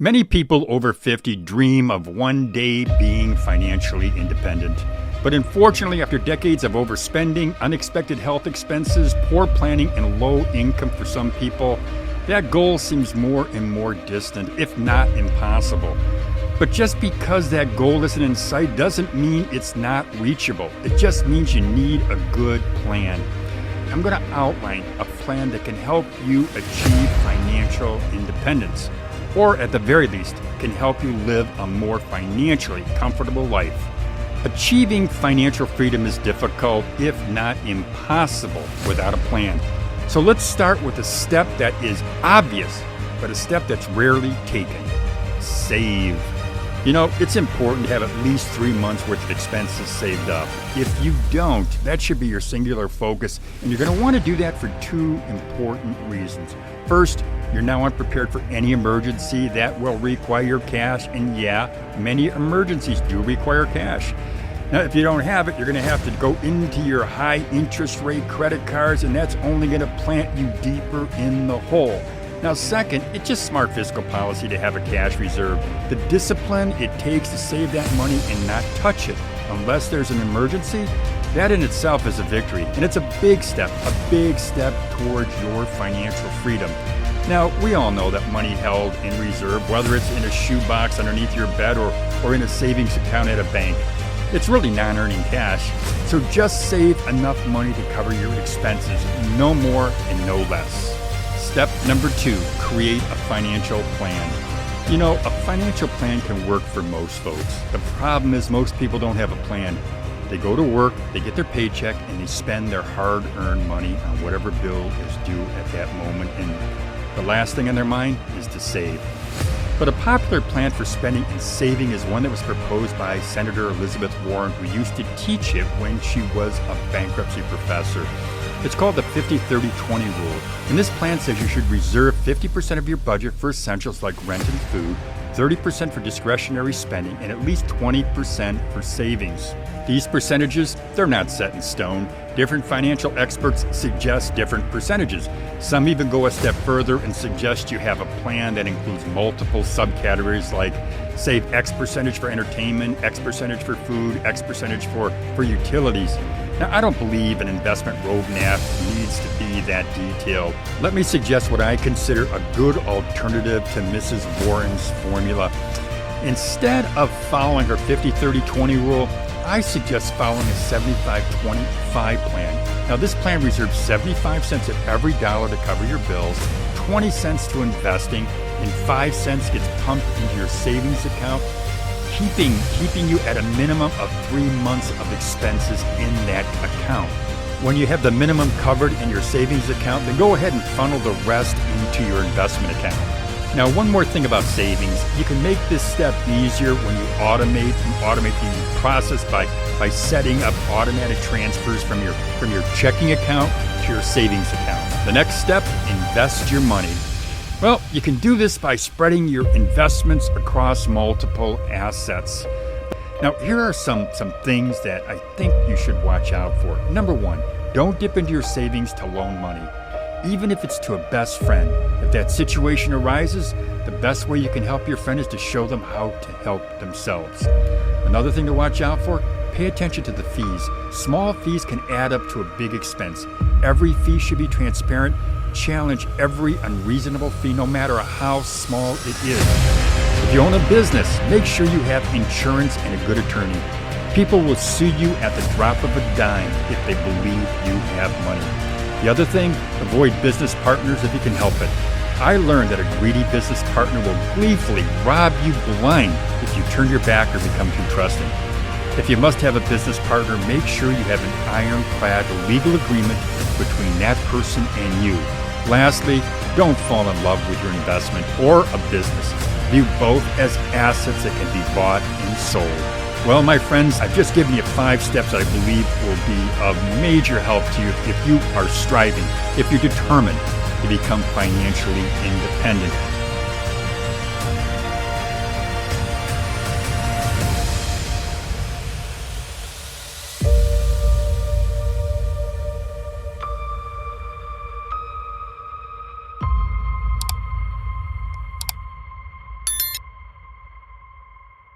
Many people over 50 dream of one day being financially independent. But unfortunately, after decades of overspending, unexpected health expenses, poor planning, and low income for some people, that goal seems more and more distant, if not impossible. But just because that goal isn't in sight doesn't mean it's not reachable. It just means you need a good plan. I'm going to outline a plan that can help you achieve financial independence, or at the very least, can help you live a more financially comfortable life. Achieving financial freedom is difficult, if not impossible, without a plan. So let's start with a step that is obvious, but a step that's rarely taken. Save. You know, it's important to have at least 3 months worth of expenses saved up. If you don't, that should be your singular focus, and you're going to want to do that for 2 important reasons. First, you're now unprepared for any emergency that will require cash, and yeah, many emergencies do require cash. Now, if you don't have it, you're going to have to go into your high interest rate credit cards, and that's only going to plant you deeper in the hole. Now, second, it's just smart fiscal policy to have a cash reserve. The discipline it takes to save that money and not touch it unless there's an emergency, that in itself is a victory. And it's a big step towards your financial freedom. Now, we all know that money held in reserve, whether it's in a shoebox underneath your bed or in a savings account at a bank, it's really non-earning cash. So just save enough money to cover your expenses, no more and no less. Step number 2, create a financial plan. You know, a financial plan can work for most folks. The problem is most people don't have a plan. They go to work, they get their paycheck, and they spend their hard-earned money on whatever bill is due at that moment. And the last thing on their mind is to save. But a popular plan for spending and saving is one that was proposed by Senator Elizabeth Warren, who used to teach it when she was a bankruptcy professor. It's called the 50-30-20 rule. And this plan says you should reserve 50% of your budget for essentials like rent and food, 30% for discretionary spending, and at least 20% for savings. These percentages, they're not set in stone. Different financial experts suggest different percentages. Some even go a step further and suggest you have a plan that includes multiple subcategories like save X percentage for entertainment, X percentage for food, X percentage for utilities. Now, I don't believe an investment roadmap needs to be that detailed. Let me suggest what I consider a good alternative to Mrs. Warren's formula. Instead of following her 50-30-20 rule, I suggest following a 75-25 plan. Now, this plan reserves 75 cents of every dollar to cover your bills, 20 cents to investing, and 5 cents gets pumped into your savings account, keeping you at a minimum of 3 months of expenses in that account. When you have the minimum covered in your savings account, then go ahead and funnel the rest into your investment account. Now, one more thing about savings, you can make this step easier when you automate the process by setting up automatic transfers from your checking account to your savings account. The next step, invest your money. Well, you can do this by spreading your investments across multiple assets. Now, here are some things that I think you should watch out for. Number 1, don't dip into your savings to loan money, even if it's to a best friend. If that situation arises, the best way you can help your friend is to show them how to help themselves. Another thing to watch out for, pay attention to the fees. Small fees can add up to a big expense. Every fee should be transparent. Challenge every unreasonable fee, no matter how small it is. If you own a business, make sure you have insurance and a good attorney. People will sue you at the drop of a dime if they believe you have money. The other thing, avoid business partners if you can help it. I learned that a greedy business partner will gleefully rob you blind if you turn your back or become too trusting. If you must have a business partner, make sure you have an ironclad legal agreement between that person and you. Lastly, don't fall in love with your investment or a business. View both as assets that can be bought and sold. Well, my friends, I've just given you 5 steps that I believe will be of major help to you if you are striving, if you're determined to become financially independent.